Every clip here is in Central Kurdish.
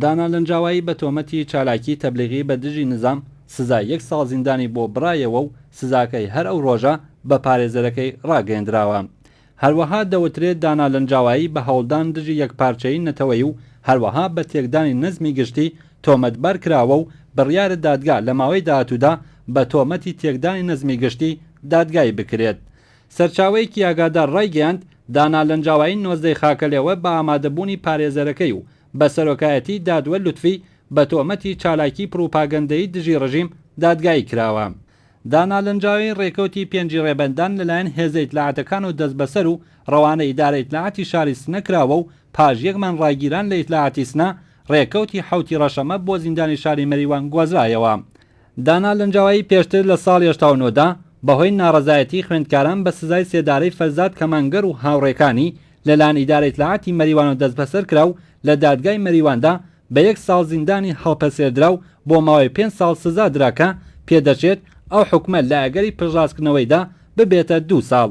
دانا لەنجاوایی بە تۆمەتی چالاکی تەبلیغی بە دژی نظام سزای 1 ساڵ زیندانی بۆ برایەوە و سزاکەی هەر ئەو ڕۆژە بە پارێزەرەکەی ڕاگەیەندراوە. هەروەها دەوترێت دانا لەنجاوایی بە هەوڵدان دژی یەکپارچەیی نەتەوەی و هەروەها بە تێکدانی نزمی گشتی تۆمەتبەر کراوە و بڕیارە دادگا لە ماوەی داهاتوودا بە تۆمەتی تێکدانی نزمی گشتی دادگای بکرێت. سەرچاوەیەکی ئاگادار ڕایگەیاند دانا لەنجاوایی نۆزدەی خاکەلێوە بە ئامادەبوونی پارێزەرەکەی و بە سەرۆکایەتی دادوە لوتفی بە تۆمەتی چالاکی پروپاگەندەی دژی ڕژیم دادگای کراوە. دانا لەنجاوی ڕێکەوتی پێنجی ڕێبەندان لەلایەن هێزە ئیتلاعاتەکان و دەست بەسەر و ڕەوانە ئیدارە ئیتلاعاتی شاری سنە کراوە و پاش 1 مانگ ڕاگیران لە ئیتلاعاتی سنە ڕێکەوتی حوتی ڕەشەمە بۆ زیندانی شاری مەریوان گوازرایەوە. دانا لەنجاوایی پێشتر لە ساڵی 89دا بەهۆی ناڕەزایەتی خوێندکاران بە سزای سێدارەی فەرزاد کەمانگەر و هاوڕێکانی لەلایەن ئیدارە ئیتلاعاتی مەریوان و دەست بەسەر کرا و لە دادگای مەریواندا بە 1 ساڵ زیندانی هەڵپەسێردرا و بۆ ماوەی 5 ساڵ سزا درا کە پێدەچێت ئەو حکومە لە ئەگەری پژڕاستکردنەوەیدا ببێتە 2 ساڵ.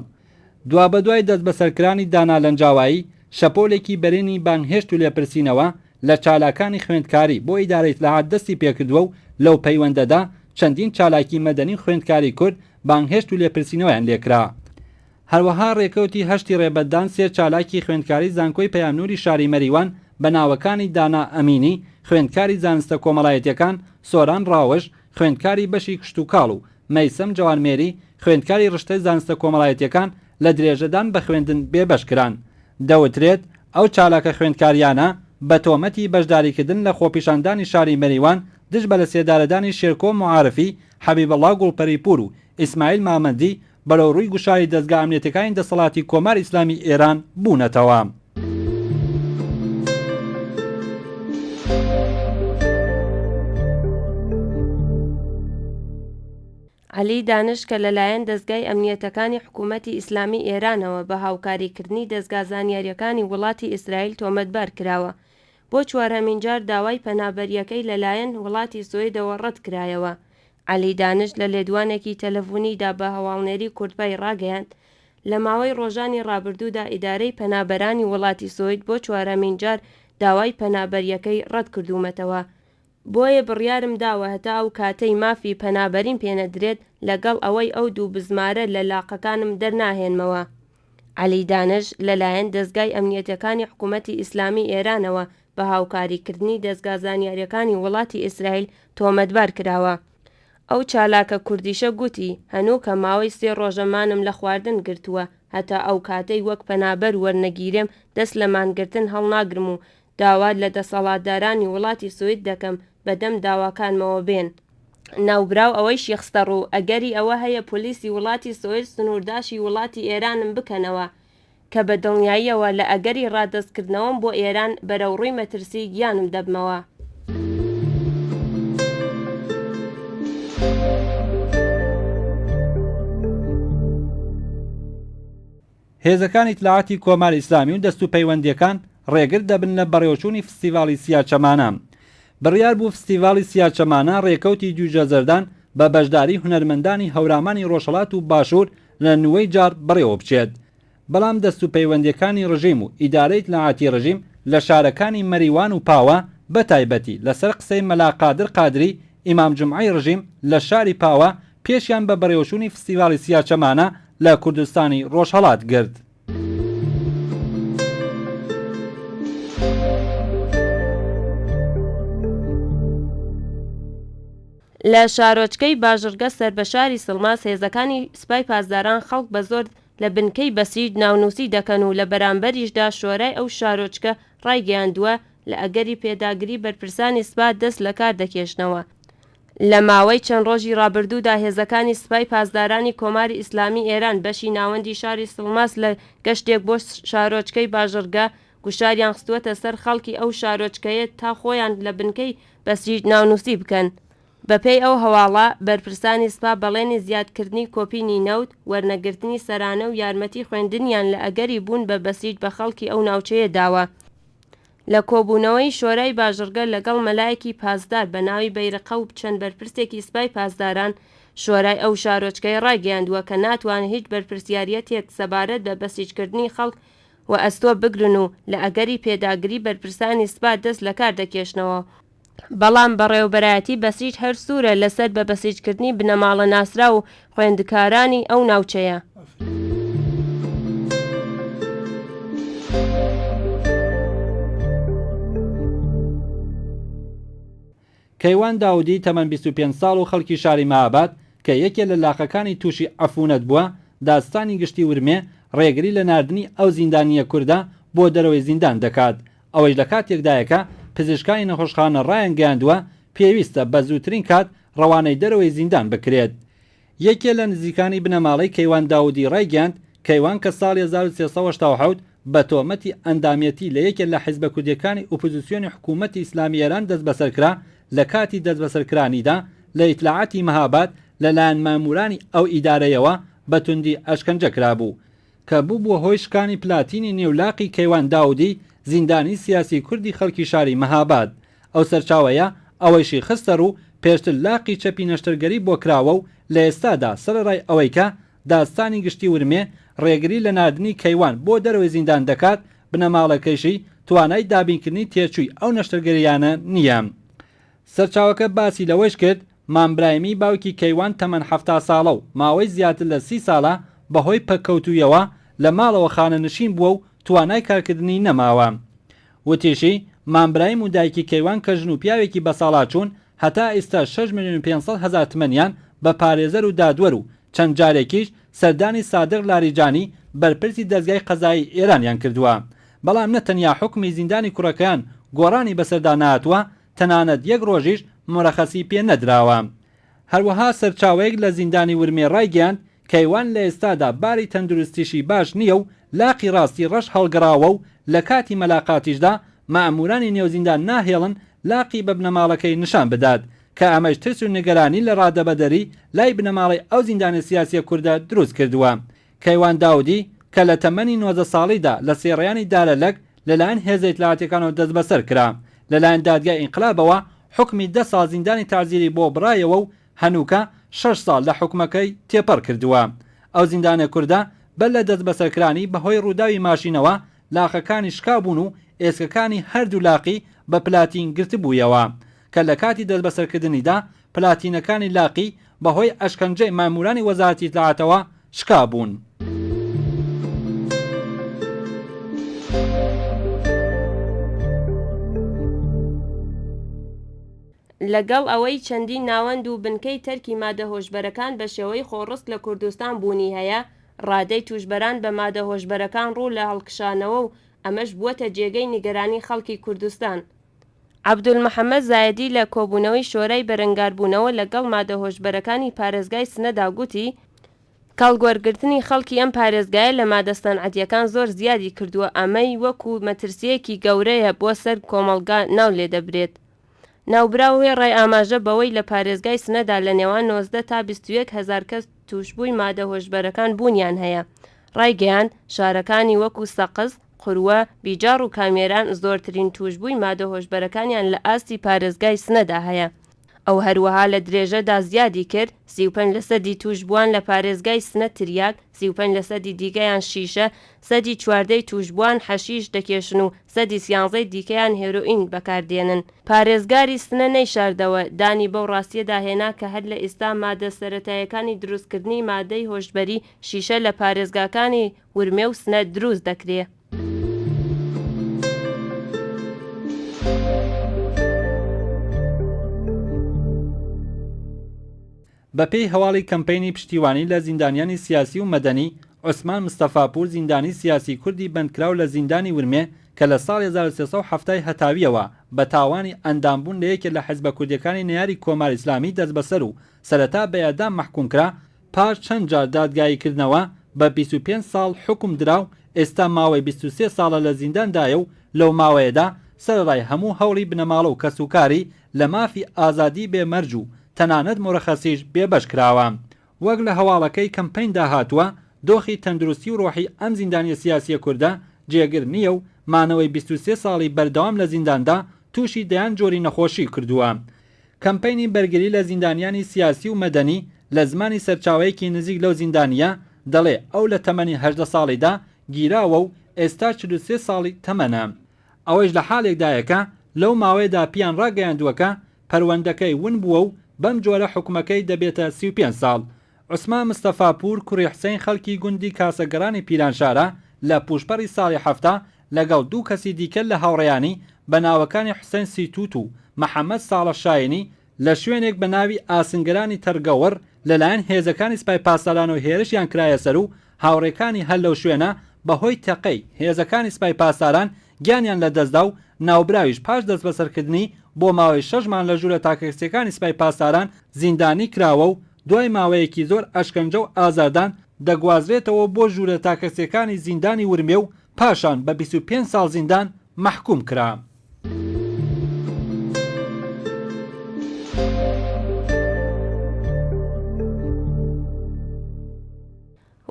دوا بەدوای دەست بەسەرکرانی دانا لەنجاوایی شەپۆلێکی بەرینی بانگهێشت و لێپرسینەوە لە چالاکانی خوێندکاری بۆ ئیدارە ئیتلاعات دەستی پێکردووە و لەو پەیوەندەدا چەندین چالاکی مەدەنی خوێندکاری کورد بانگهێشت و لێپرسینەوەیان لێکرا. هەروەها ڕێکەوتی هەشتی ڕێبەردان 3 چالاکی خوێندکاری زانکۆی پەیامنووری شاری مەریوان بە ناوەکانی دانا ئەمینی خوێندکاری زانستە کۆمەڵایەتیەکان، سۆران ڕاوژ خوێندکاری بەشی کشت و کاڵ و مەیسەم جوانمێری خوێندکاری ڕشتەی زانستە کۆمەڵایەتیەکان لە درێژەدان بە خوێندن بێبەشکران. دەوترێت ئەو چالاکە خوێندکاریانە بە تۆمەتی بەشداریکردن لە خۆپیشاندانی شاری مەریوان دژ بە لە سێدارەدانی شێرکۆ معارفی حەبیبەڵا گوڵپەریپور و ئیسماعیل مامەندی بەرەو ڕووی گوشاری دەستگا ئەمنیەتەکانی دەسەڵاتی کۆمار ئیسلامی ئێران بوونەتەوە. عەلی دانش کە لەلایەن دەستگای ئەمنیەتەکانی حکوومەتی ئیسلامی ئێرانەوە بە هاوکاریکردنی دەستگا زانیاریەکانی وڵاتی ئیسرائیل تۆمەتبار کراوە. بۆ 4هەمین جار داوای پەنابەریەکەی لەلایەن وڵاتی سوێدەوە ڕەت کرایەوە. عەلی دانش لە لێدوانێکی تەلەفۆنیدا بە هەواڵنێری کوردپای ڕاگەیاند لە ماوەی ڕۆژانی ڕابردوودا ئیدارەی پەنابەرانی وڵاتی سوید بۆ 4هەمین جار داوای پەنابەریەکەی ڕەت کردوومەتەوە. بۆیە بڕیارم داوە هەتا ئەو کاتەی مافی پەنابەریم پێنەدرێت لەگەڵ ئەوەی ئەو دوو بزمارە لە لاقەکانم دەرناهێنمەوە. عەلی دانش لەلایەن دەستگای ئەمنیەتەکانی حکوومەتی ئیسلامی ئێرانەوە بە هاوکاریکردنی دەستگا زانیاریەکانی وڵاتی ئیسرائیل تۆمەتبار کراوە. ئەو چالاکە کوردیشە گوتی هەنوو کە ماوەی 3 ڕۆژەمانم لە خواردن گرتووە هەتا ئەو کاتەی وەک پەنابەر وەرنەگیرێم دەست لە مانگرتن هەڵناگرم و داوا لە دەسەڵاتدارانی وڵاتی سوید دەکەم بەدەم داواکانمەوە بێن. ناوبراو ئەوەی شێخستەڕ و ئەگەری ئەوە هەیە پۆلیسی وڵاتی سوید سنوورداشی وڵاتی ئێرانم بکەنەوە کە بە دڵنیاییەوە لە ئەگەری ڕادەستکردنەوەم بۆ ئێران بەرەو ڕووی مەترسی گیانم دەبمەوە. هێزەکانی ئیتلاعاتی کۆمار ئیسلامی و دەست و پەیوەندیەکان ڕێگر دەبن لە بەڕێوەچوونی فستیڤاڵی سیاچەمانە. بڕیار بوو فستیڤاڵی سیاچەمانە ڕێکەوتی جوجە زەردان بە بەشداری هونەرمەندانی هەورامانی ڕۆژهەڵات و باشوور لە نوێی جار بڕێوە بچێت. بەڵام دەست و پەیوەندیەکانی ڕژیم و ئیدارەی ئیتلاعاتی ڕژیم لە شارەکانی مەریوان و پاوە بە تایبەتی لەسەر قسەی مەلا قادر قادری ئیمام جمعەی ڕژیم لە شاری پاوە پێشیان بە بەڕێوەچوونی فستیڤاڵی سیاچەمانە لە کوردستانی ڕۆژهەڵات گرت. لە شارۆچکەی باژڕگە سەربەشاری سڵماس هێزەکانی سوپای پاسداران خەڵک بە زۆر لە بنکەی بەسیج ناونووسی دەکەن و لە بەرامبەریشدا شۆرای ئەو شارۆچکە ڕایگەیاندووە لە ئەگەری پێداگری بەرپرسانی سوپا دەست لە کار دەکێشنەوە. لە ماوەی چەند ڕۆژی ڕابردوودا هێزەکانی سوپای پاسدارانی کۆماری ئیسلامی ئێران بەشی ناوەندی شاری سڵماس لە گەشتێک بۆ شارۆچکەی باژڕگە گوشاریان خستووەتە سەر خەڵکی ئەو شارۆچکەیە تا خۆیان لە بنکەی بەسیج ناونووسی بکەن. بەپێی ئەو هەواڵە بەرپرسانی سوپا بەڵێنی زیادکردنی کۆپینی نەوت وەرنەگرتنی سەرانە و یارمەتی خوێندنیان لە ئەگەری بوون بە بەسیج بە خەڵکی ئەو ناوچەیە داوە. لە کۆبوونەوەی شۆرای باژڕگە لەگەڵ مەلایەکی پاسدار بە ناوی بەیرقە و چەند بەرپرسێکی سوپای پاسداران شۆرای ئەو شارۆچکەی ڕاگەیاندووە کە ناتوانێت هیچ بەرپرسیاریەتێک سەبارەت بە بەسیجکردنی خەڵک و ئەستۆ بگرن و لە ئەگەری پێداگری بەرپرسانی سوپا دەست لە کار دەکێشنەوە. بەڵام بەڕێوەبەرایەتی بەسیج هەر سوورە لەسەر بە بەسیجکردنی بنەماڵە ناسرا و خوێندکارانی ئەو ناوچەیە. کەیوان داودی تەمەن 25 ساڵ و خەڵکی شاری مەهاباد کە یەکێ لە لاخەکانی تووشی عەفونەت بووە داستانی گشتی ورمێ ڕێگری لە ناردنی ئەو زیندانیە کووردە بۆ دەرەوەی زیندان دەکات. ئەوەی لە کاتێکدایەکە پزیشکانی نەخۆشخانە ڕایان گەیاندووە پێویستە بە زووترین کات ڕەوانەی دەرەوەی زیندان بکرێت. یەکێ لە نزیکانی بنەماڵەی کەیوان داودی ڕایگەاند کەیوان کە ساڵی 1370 بە تۆمەتی ئەندامەتی لە یەکێک لە حیزبە کوردیەکانی ئۆپۆزیسیۆنی حکوومەتی ئیسلامی ئێران دەست بەسەرکرا لە کاتی دەست بەسەرکرانیدا لە ئیتلاعاتی مەهاباد لەلایەن مامورانی ئەو ئیدارەیەوە بە توندی ئەشکەنجە کرابوو کە بوو هۆی شکانی پلاتینی نێولاقی کەیوان داودی زیندانی سیاسی کوردی خەڵکی شاری مەهاباد. ئەو سەرچاوەیە ئەوەیشی خستەر و پێشتر لاقی چەپی نەشتەرگەری بۆ کراوە و لە ئێستادا سەرڕای ئەوەی کە داستانی گشتی ورمێ ڕێگری لە ناردنی کەیوان بۆ دەرەوەی زیندان دەکات بنەماڵەکەیشی توانای دابینکردنی تێچووی ئەو نەشتەرگەریانە نییە. سەرچاوەکە باسی لەوەش کرد مامبرایمی باوکی کەیوان تەمەن 70 ساڵە و ماوەی زیاتر لە 30 ساڵە بەهۆی پەککەوتوویەوە لە ماڵەوە خانەنشین بووە و توانای کارکردنی نەماوە. وتیشی مامبرایم و دایکی کەیوان کە ژن و پیاوێکی بەساڵا چوون هەتا ئێستا 6,500,000 تمەنیان بە پارێزەر و دادوەر و چەند جارێکیش سەردانی سادق لاریجانی بەرپرسی دەستگای قەزایی ئێرانیان کردووە. بەڵام نەتەنیا حکمی زیندانی کوڕەکەیان گۆڕانی بەسەردا نهاتووە، تەنانەت یەک ڕۆژیش مەرەخەسی پێ نەدراوە. هەروەها سەرچاوەیەک لە زیندانی ورمێ ڕایگەیاند کەیوان لە ئێستادا باری تەندروستیشی باش نییە و لاقی ڕاستی ڕەش هەڵگەڕاوە و لە کاتی مەلاقاتیشدا مەئمورانی نێوزیندان ناهێڵن لاقی بە بنەماڵەکەی نیشان بدات کە ئەمەش ترس و نیگەرانی لە ڕادەبەدەری لای بنەماڵی ئەو زیندانی سیاسیە کووردە دروست کردووە. کەیوان داودی کە لە تەمەنی 90 ساڵیدا لە سێڕیانی دارەلەک لەلایەن هێزە ئیتلاعاتیەکانەوە دەست بەسەر کرا. لەلایەن دادگای ئینقلابەوە حکمی 10 ساڵ زیندانی تازیری بۆ برایەوە و هەنووکە 6 ساڵ لە حکومەکەی تێپەڕ کردووە. ئەو زیندانە کووردە بەر لە دەست بەسەرکرانی بەهۆی ڕووداوی ماشینەوە لاخەکانی شکابوون و ئێسکەکانی هەردوو لاقی بە پلاتین گرتبوویەوە کە لە کاتی دەست بەسەرکردنیدا پلاتینەکانی لاقی بەهۆی ئەشکەنجەی مامورانی وەزارەتی ئیتلاعاتەوە شکابوون. لەگەڵ ئەوەی چەندین ناوەند و بنکەی تەرکی مادە هۆشبەرەکان بە شێوەی خۆڕست لە کوردستان بوونی هەیە، ڕادەی توشبەران بە مادە هۆشبەرەکان ڕوو لە هەڵکشانەوە و ئەمەش بووەتە جێگەی نیگەرانی خەڵکی کوردستان. عەبدولمەحەممەد زایدی لە کۆبوونەوەی شۆرەی بەرەنگاربوونەوە لەگەڵ مادە هۆشبەرەکانی پارێزگای سنەدا گوتی کاڵگوەرگرتنی خەڵکی ئەم پارێزگایە لە مادە سەنعەتیەکان زۆر زیادی کردووە، ئەمەی وەکو مەترسیەکی گەورەیە بۆ سەر کۆمەڵگا ناو لێ دەبرێت. ناوبراوێ ڕای ئاماژە بەوەی لە پارێزگای سنەدا لە نێوان 90 تا 21,000 کەس توشبووی مادە هۆشبەرەکان بوونیان هەیە. ڕایگەیاند شارەکانی وەکو سەقز، قوروە، بیجار و کامێران زۆرترین توشبووی مادە هۆشبەرەکانیان لە ئاستی پارێزگای سنەدا هەیە. ئەو هەروەها لە درێژەدا زیادی کرد 35% توشبووان لە پارێزگای سنە تریاک، 35% دیکەیان شیشە، 14% توشبووان حەشیش دەکێشن و 13% دیکەیان هێرۆئین بەکاردێنن. پارێزگاری سنە نەیشاردەوە دانی بەو ڕاستیەدا هێنا کە هەر لە ئێستا مادە سەرەتاییەکانی دروستکردنی مادەی هۆشبەری شیشە لە پارێزگاکانی ورمێ و سنە دروست دەکرێت. بەپێی هەواڵی کەمپینی پشتیوانی لە زیندانیانی سیاسی و مەدەنی، عوسمان مستەفاپور زیندانی سیاسی کوردی بەندکراو لە زیندانی ورمێ کە لە ساڵی 1370 هەتاویەوە بە تاوانی ئەندامبوون لە یەکێک لە حیزبە کوردیەکانی نەیاری کۆمار ئیسلامی دەست بەسەر و سەرەتا بە ئێدام مەحکوم کرا، پاش چەند جار دادگاییکردنەوە بە 25 ساڵ حکم دراو، ئێستا ماوەی 23 ساڵە لە زینداندایە و لەو ماوەیەدا سەرڕای هەموو هەوڵی بنەماڵە و کەسوکاری لە مافی ئازادی بێمەرج و تەنانەت مۆرەخەسیش بێبەش کراوە. وەک لە هەواڵەکەی کەمپین داهاتووە، دۆخی تەندروستی و ڕۆحی ئەم زیندانیە سیاسیە کووردە جێگر نییە و مانەوەی 23 ساڵی بەردەوام لە زینداندا تووشی دەیان جۆری نەخۆشی کردووە. کەمپینی بەرگری لە زیندانیانی سیاسی و مەدەنی لە زمانی سەرچاوەیەکی نزیک لەو زیندانیە دەڵێ ئەو لە تەمەنی 18 ساڵیدا گیراوە و ئێستا 43 ساڵی تەمەنە. ئەوەش لە حالێکدایەکە لەو ماوەیەدا پیان ڕاگەیاندووەکە پەروەندەکەی ون بووە و بەم جۆرە حکومەکەی دەبێتە 35 ساڵ. عوسمان مستەفاپور کوڕی حسەین خەڵکی گوندی کاسەگەڕانی پیرانشارە لە پوشپەڕی ساڵی هەفتە لەگەڵ دوو کەسی دیکە لە هاوڕێیانی بە ناوەکانی حوسێن سیتوت و محەممەد ساڵە شاینی لە شوێنێک بە ناوی ئاسنگرانی تەرگەوەڕ لەلایەن هێزەکانی سپای پاسداران و هێرشیان کرایە سەر و هاوڕێکانی هەر لەو شوێنە بەهۆی تەقەی هێزەکانی سپای پاسداران گیانیان لە دەستدا و ناوبراویش پاش دەست بەسەرکردنی بۆ ماوەی 6 مان لە ژوورە تاکەکسیەکانی سپای پاسداران زیندانی کراوە و دوای ماوەیەکی زۆر ئەشکەنجە و ئازادان دەگوازرێتەوە بۆ ژوورە تاکەسیەکانی زیندانی ورمێ و پاشان بە 25 ساڵ زیندان محکوم کرا.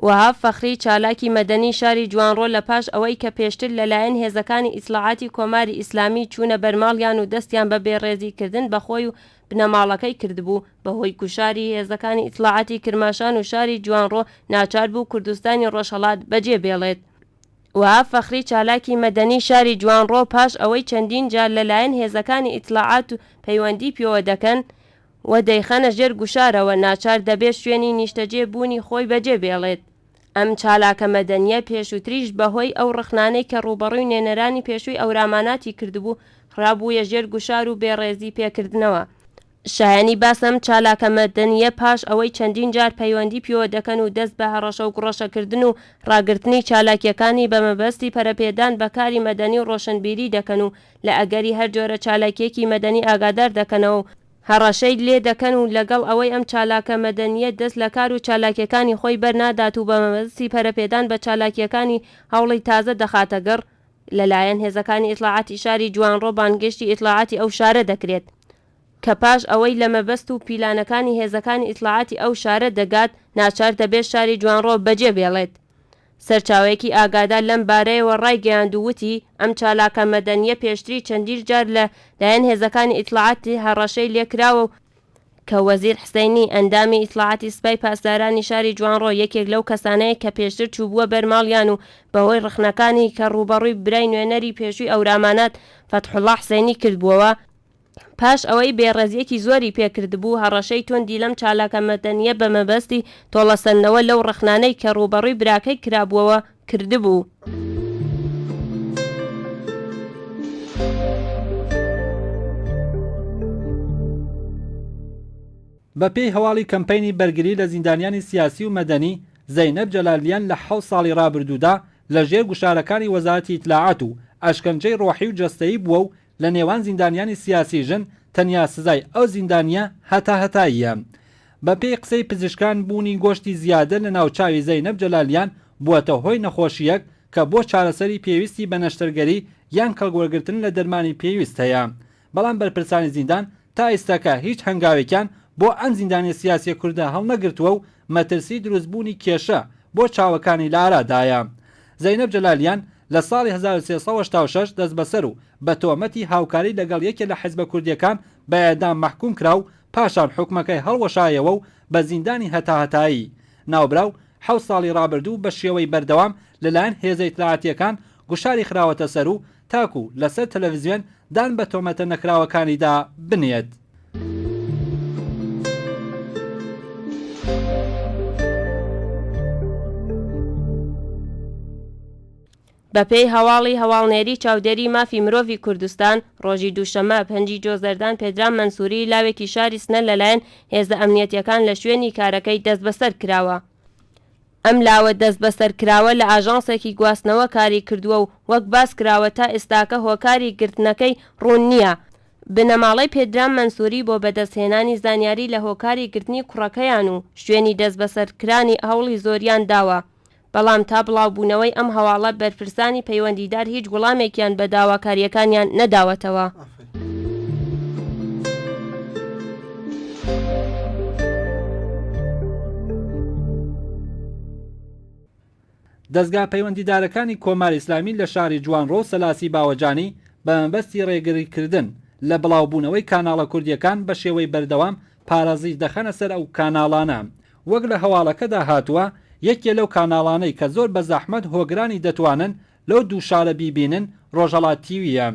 وهاب فەخری چالاکی مەدەنی شاری جوانڕۆ لە پاش ئەوەی کە پێشتر لەلایەن هێزەکانی ئیسلاحاتی کۆماری ئیسلامی چوونە بەرماڵیان و دەستیان بە بێڕێزیکردن بەخۆی و بنەماڵەکەی کردبوو بەهۆی کوشاری هێزەکانی ئیسلاحاتی کرماشان و شاری جوانڕۆ ناچار بوو کوردستانی ڕۆژهەڵات بەجێ بێڵێت. وهاب فەخری چالاکی مەدەنی شاری جوانڕۆ پاش ئەوەی چەندین جار لەلایەن هێزەکانی ئیسلاحات و پەیوەندی پێوە دەکەن و دەیخەنە ژێر گوشارەوە ناچار دەبێت شوێنی نیشتەجێ بوونی خۆی بەجێ بێڵێت. ئەم چالاکە مەدەنیە پێشووتریش بەهۆی ئەو ڕخنانەی کە ڕوبەڕووی نێنەرانی پێشووی ئەوراماناتی کردبوو خراببوویە ژێر گوشار و بێڕێزی پێکردنەوە. شایانی باسەم چالاکە مەدەنیە پاش ئەوەی چەندین جار پەیوەندی پێوە دەکەن و دەست بە هەڕەشە و گڕەشەکردن و ڕاگررتنی چالاکیەکانی بە مەبەستی پەرەپێدان بەکاری مەدەنی و ڕۆشنبیری دەکەن و لە ئەگەری هەر جۆرە چالاکیەکی مەدەنی ئاگادار دەکەنەوە هەڕەشەی لێ دەکەن و لەگەڵ ئەوەی ئەم چالاکە مەدەنیە دەست لە کار و چالاکیەکانی خۆی بەرنادات و بە مەبەستی پەرەپێدان بە چالاکیەکانی هەوڵی تازە دەخاتە گەڕ لەلایەن هێزەکانی ئیسلاحاتی شاری جوانڕۆ بانگشتی ئیسلاحاتی ئەو شارە دەکرێت کە پاش ئەوەی لە مەبەست و پیلانەکانی هێزەکانی ئیسلاحاتی ئەو شارە دەگات ناچار دەبێت شاری جوانڕۆ بەجێ بێڵێت. سەرچاوەیەکی ئاگادار لەم بارەیەوە ڕایگەیاندووتی ئەم چالاکە مەدەنیە پێشتری چەندین جار لە لایەن هێزەکانی ئیسلاحاتی هەڕەشەی لێکراوە کە وەزیر حسەینی ئەندامی ئیسلاحاتی سپای پاسدارانی شاری جوانڕۆ یەکێک لەو کەسانەیە کە پێشتر چووبووە بەرماڵیان و بەهۆی ڕخنەکانی کە ڕوبەڕووی برای نوێنەری پێشووی ئەورامانات فەتحوڵڵا حسەینی کردبووەوە پاش ئەوەی بێڕێزیەکی زۆری پێکردبوو هەڕەشەی توندی لەم چالاکە مەدەنیە بە مەبەستی تۆڵەسەندنەوە لەو ڕخنانەی کە ڕوبەڕووی براکەی کرابووەوە کردبوو. بە پێی هەواڵی کەمپەینی بەرگری لە زیندانیانی سیاسی و مەدەنی زەینەب جەلالیان لە 7 ساڵی ڕابردوودا لە ژێر گوشارەکانی وەزارەتی ئیتلاعات و ئەشکەنجەی ڕۆحی و جەستەیی بووە و لە نێوان زیندانیانی سیاسی ژن تەنیا سزای ئەو زیندانیە هەتاییە. بە پێی قسەی پزیشکان بوونی گۆشتی زیادە لە ناوچاوی زەینەب جەلالیان بووەتە هۆی نەخۆشیەک کە بۆ چارەسەری پێویستی بە نەشتەرگەری یان کەڵگوەرگرتن لە دەرمانی پێویست هەیە. بەڵام بەرپرسانی زیندان تا ئێستاکە هیچ هەنگاوێکیان بۆ ئەم زیندانی سیاسی کوردە هەڵنەگرتووە و مەترسی دروستبوونی کێشە بۆ چاوەکانی لە ئارادایە. زەینەب جەلالیان لە ساڵی 1386 دەست بەسەر و بە تۆمەتی هاوکاری لەگەڵ یەکێک لە حیزبە کوردیەکان بە ئێدام محکوم کرا و پاشان حکومەکەی هەڵوەشایەوە و بە زیندانی هەتاهەتایی ناوبراو 7 ساڵی ڕابردوو بە شێوەی بەردەوام لەلایەن هێزە ئیتلاعاتیەکان گوشاری خراوەتە سەر و تاکو لەسەر تەلەڤیزیۆن دان بە تۆمەتە نەکراوەکانیدا بنێت. بەپێی هەواڵی هەواڵنێری چاودێری مافی مرۆڤی کوردستان ڕۆژی دووشەمە 5 جۆزەردان پێدرام مەنسووری لاوێکی شاری سنە لەلایەن هێزە ئەمنیەتیەکان لە شوێنی کارەکەی دەست بەسەر کراوە. ئەم لاوە دەست بەسەر کراوە لە ئاژانسێکی گواستنەوە کاری کردووە و وەک باس کراوە تا ئێستاکە هۆکاری گرتنەکەی ڕوون نییە. بنەماڵەی پێدرام مەنسووری بۆ بەدەستهێنانی زانیاری لە هۆکاری گرتنی کوڕەکەیان و شوێنی دەست بەسەرکرانی هەوڵی زۆریان داوە. بەڵام تا بڵاوبوونەوەی ئەم هەواڵە بەرپرسانی پەیوەندیدار هیچ وەڵامێکیان بە داواکاریەکانیان نەداوەتەوە. دەستگا پەیوەندیدارەکانی کۆماری ئیسلامی لە شاری جوانڕۆ سەلاسی باوەجانی بە مەبەستی ڕێگریکردن لە بڵاوبوونەوەی کاناڵە کوردیەکان بە شێوەی بەردەوام پارێزی دەخەنە سەر ئەو کاناڵانە. وەک لە هەواڵەکەدا هاتووە یەکێ لەو کاناڵانەی کە زۆر بە زەحمەت هۆگرانی دەتوانن لەو دوو شارە بیبینن ڕۆژهەڵات تیویە.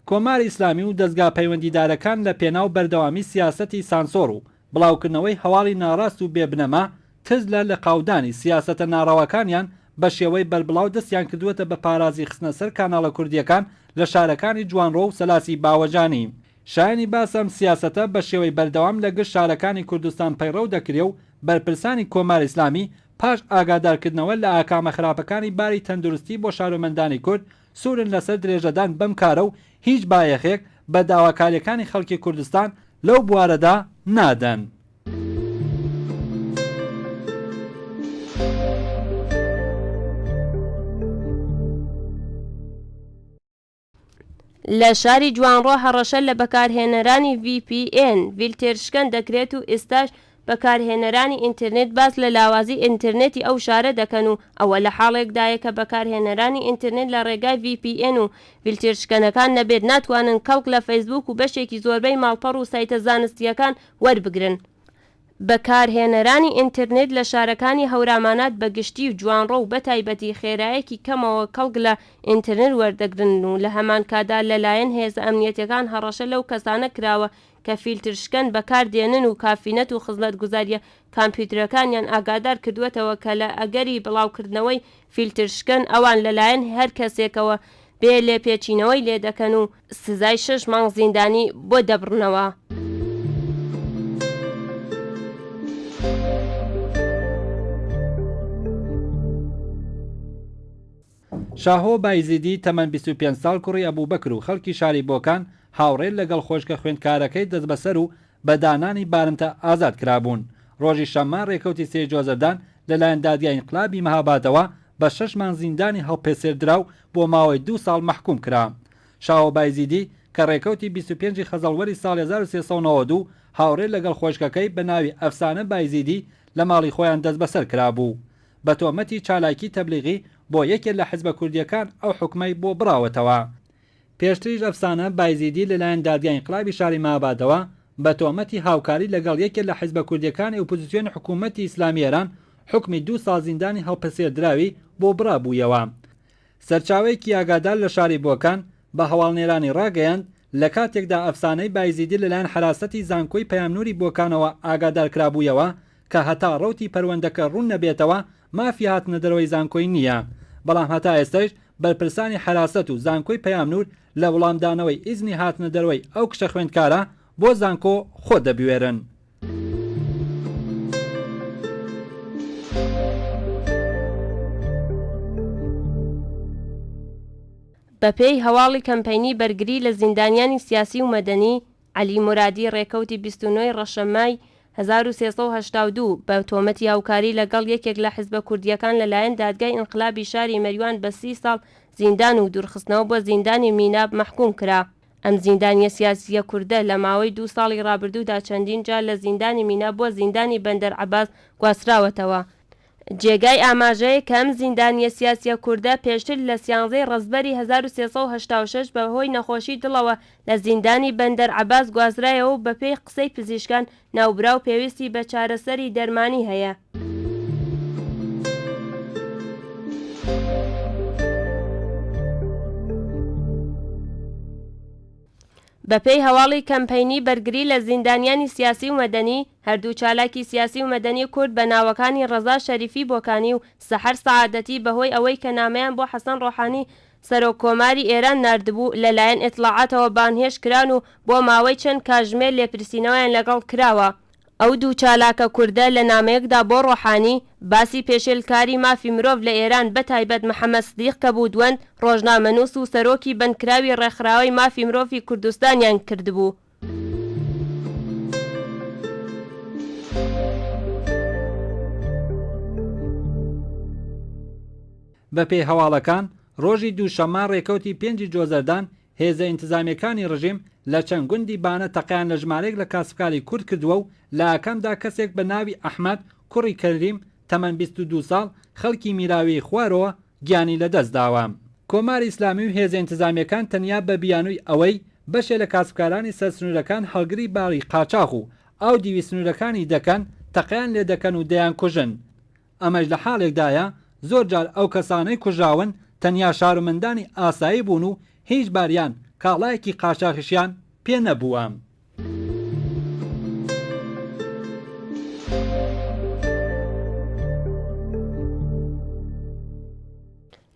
کۆماری ئیسلامی و دەستگا پەیوەندیدارەکان لە پێناو بەردەوامی سیاسەتی سانسۆر و بڵاوکردنەوەی هەواڵی ناڕاست و بێبنەما تزلە لە قاودانی سیاسەتە ناڕەوەکانیان بە شێوەی بەربڵاو دەستیان کردووەتە بە پارازی خستنە سەر کاناڵە کوردیەکان لە شارەکانی جوانڕۆ و سەلاسی باوەجانی. شایانی باسەم سیاسەتە بە شێوەی بەردەوام لە گشت شارەکانی کوردستان پەیڕەو دەکرێ و بەرپرسانی کۆماری ئیسلامی پاش ئاگادارکردنەوە لە ئاکامە خراپەکانی باری تەندروستی بۆ شارۆمەندانی کورد سوورن لەسەر درێژەدان بەم کارە و هیچ بایەخێک بە داواکاریەکانی خەڵکی کوردستان لەو بوارەدا نادەن. لە شاری جوانڕۆ هەڕەشە لە بەکارهێنەرانی VPN ڤیلتێرشکەن دەکرێت و ئێستاش بەکارهێنەرانی ئینترنێت باس لە لاوازی ئینترنێتی ئەو شارە دەکەن و ئەوە لە حاڵێکدایە کە بەکارهێنەرانی ئینترنێت لە ڕێگای VPN و ڤیلتێرشکەنەکان نەبێت ناتوانن کەڵک لە فەیسبوک و بەشێکی زۆربەی ماڵپەڕ و سایتە زانستیەکان وەربگرن. بەکارهێنەرانی ئینترنێت لە شارەکانی هەورامانات بەگشتی و جوانڕۆ و بەتایبەتی خێرایەکی کەمەوە کەڵک لە ئینترنێت وەردەگرن و لە هەمان کادا لەلایەن هێزە ئەمنیەتەکان هەڕەشە لەو کەسانە کراوە کە فیلترشکەن بەکاردێنن و کافینەت و خزمەتگوزاریە کامپیوترەکانیان ئاگادار کردوێتەوە کە لە ئەگەری بڵاوکردنەوەی فیلترشکەن ئەوان لەلایەن هەر کەسێکەوە بێ لێپێچینەوەی لێ دەکەن و سزای 6 مانگ زیندانی بۆ دەبڕنەوە. شاهۆ بایزیدی تەمەن 25 ساڵ کوڕی ئەبوبەکر و خەڵکی شاری بۆکان هاوڕێن لەگەڵ خۆشکە خوێندکارەکەی دەست بەسەر و بەدانانی بارمتە ئازاد کرابوون. ڕۆژی شەممان ڕێکەوتی سێ جۆزەردان لەلایەن دادگای ئینقلابی مەهابادەوە بە 6 مانگ زیندانی هەڵپێسێردراو بۆ ماوەی 2 ساڵ مەحکوم کرا. شاهۆ بایزیدی کە ڕێکەوتی 25 خەزەڵوەری ساڵی 1392 هاوڕێ لەگەڵ خۆشکەکەی بە ناوی ئەفسانە بایزیدی لە ماڵی خۆیان دەست بەسەر کرابوو. بە تۆمەتی چالاکی تەبلیغی بۆ یەکێک لە حیزبە کوردیەکان ئەو حکومەی بۆ بڕاوەتەوە. پێشتریش ئەفسانە بایزیدی لەلایەن دادگای ئینقلابی شاری مەهابادەوە بە تۆمەتی هاوکاری لەگەڵ یەکێک لە حیزبە کوردیەکانی ئۆپۆزیسیۆنی حکوومەتی ئیسلامی ئێران حکمی 2 ساڵ زیندانی هەڵپەسێردراوی بۆ بڕابوویەوە. سەرچاوەیەکی ئاگادار لە شاری بۆکان بە هەواڵنێرانی ڕاگەیاند لە کاتێکدا ئەفسانەی بایزیدی لەلایەن حراسەتی زانکۆی پەیامنووری بۆکانەوە ئاگادار کرابوویەوە کە هەتا ڕەوتی پەروەندەکە ڕوون نەبێتەوە مافی هاتنە دەرەوەی زانکۆی نییە. بەڵام هەتا ئێستاش بەرپرسانی حراست و زانکۆی پەیامنوور لە وەڵامدانەوەی ئیزنی هاتنە دەرەوەی ئەو کشە خوێندکارە بۆ زانکۆ خۆ دەبوێرن. بەپێی هەواڵی کەمپەینی بەرگری لە زیندانیانی سیاسی و مەدەنی عەلی مورادی ڕێکەوتی 29 ڕەشەمای 1382 بە تۆمەتی هاوکاری لەگەڵ یەکێک لە حیزبە کوردیەکان لەلایەن دادگای ئینقلابی شاری مەریوان بە 30 ساڵ زیندان و دوورخستنەوە بۆ زیندانی میناب مەحکوم کرا. ئەم زیندانیە سیاسیە کوردە لە ماوەی 2 ساڵی ڕابردوودا چەندین جار لە زیندانی میناب بۆ زیندانی بەندەر عەباس گواستراوەتەوە. جێگای ئاماژەیە کە ئەم زیندانیە سیاسیە کوردە پێشتر لە 13 ڕەزبەری 1386 بەهۆی نەخۆشی دڵەوە لە زیندانی بەندەر عەباس گوازرایەوە و بەپێی قسەی پزیشکان ناوبراو پێویستی بە چارەسەری دەرمانی هەیە. بەپێی هەواڵی کەمپەینی بەرگری لە زیندانیانی سیاسی و مەدەنی هەردوو چالاکی سیاسی و مەدەنی کورد بە ناوەکانی ڕەزا شەریفی بۆکانی و سەحەر سەعادەتی بەهۆی ئەوەی کە نامەیان بۆ حەسەن ڕۆحانی سەرۆکۆماری ئێران ناردبوو لەلایەن ئیطلاعاتەوە بانهێش کران و بۆ ماوەی چەند کاتژمێر لێپرسینەوەیان لەگەڵ کراوە. ئەو دوو چالاکە کوردە لە نامەیەکدا بۆ ڕۆحانی باسی پێشێلکاری مافی مرۆڤ لە ئێران بەتایبەت محەممەد سدیق کە بوو دووەند ڕۆژنامەنووس و سەرۆکی بنکراوی ڕێکخراوەی مافی مرۆڤی کوردستانیان کردبوو. بەپێی هەواڵەکان ڕۆژی دووشەممە ڕێکەوتی 5 جۆزەردان هێزە ئینتزامیەکانی ڕژیم لە چەند گوندی بانە تەقیان لە ژمارەیەک لە کاسبکاری کورد کردووە و لە ئاکەمدا کەسێک بە ناوی ئەحمەد کوڕی کەریم تەمەن 22 ساڵ خەڵکی میراوی خوارەوە گیانی لەدەست داوە. کۆماری ئیسلامی و هێزە ئینتزامیەکان تەنیا بە بیانووی ئەوەی بەشێ لە کاسبکارانی سەرسنوورەکان هەڵگری باڵی قاچاق و ئاو دیوی سنوورەکانی دەکەن تەقیان لێ دەکەن و دەیان کوژن. ئەمەش لە حاڵێکدایە زۆر جار ئەو کەسانەی کوژاون تەنیا شارمەندانی ئاسایی بوون و هیچ باریان کاڵایەکی قاچاقیشیان پێ نەبووە.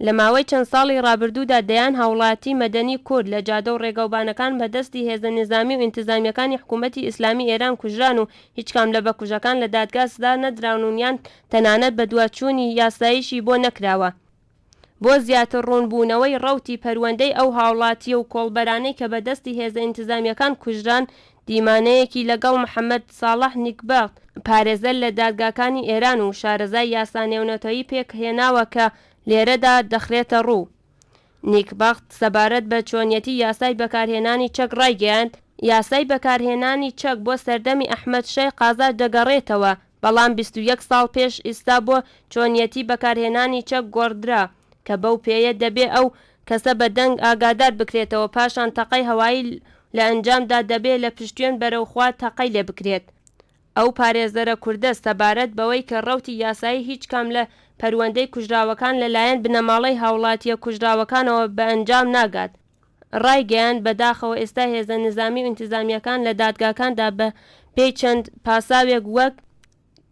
لە ماوەی چەند ساڵی ڕابردوودا دەیان هاوڵاتی مەدەنی کورد لە جادە و ڕێگەوبانەکان بەدەستی هێزە نظامی و ئینتیزامیەکانی حکوومەتی ئیسلامی ئێران کوژران و هیچ کام لە بەکوژەکان لە دادگا سزا نەدراون و یان تەنانەت بە دووەچوونی یاساییشی بۆ نەکراوە. بۆ زیاتر ڕوونبوونەوەی ڕەوتی پەروەندەی ئەو هاوڵاتیە و کۆڵبەرانەی کە بەدەستی هێزە ئینتیزامیەکان کوژران، دیمانەیەکی لەگەڵ محەممەد ساڵح نیکباخت پارێزەر لە دادگاکانی ئێران و شارەزای یاسانێونەتەوەی پێکهێناوە کە لێرەدا دەخرێتە ڕوو. نیکباخت سەبارەت بە چۆنیەتی یاسای بەکارهێنانی چەک ڕایگەیاند یاسای بەکارهێنانی چەک بۆ سەردەمی ئەحمەد شەی قازا دەگەڕێتەوە، بەڵام 21 ساڵ پێش ئێستا بۆ چۆنیەتی بەکارهێنانی چەک گۆڕدرا کە بەو پێیە دەبێ ئەو کەسە بە دەنگ ئاگادار بکرێتەوە، پاشان تەقەی هەوایی لە ئەنجامدا دەبێت لە پشتێن بەرەوخوا تەقەی لێ بکرێت. ئەو پارێزەرە کوردە سەبارەت بەوەی کە ڕەوتی یاسایی هیچ کام لە پەروەندەی کوژراوەکان لەلایەن بنەماڵەی هاوڵاتیە کوژراوەکانەوە بە ئەنجام ناگات. ڕایگەیان بەداخەوە ئێستا هێزە نظامی و ئینتیزامیەکان لە دادگاکاندا بە پێی چەند پاساوێک وەک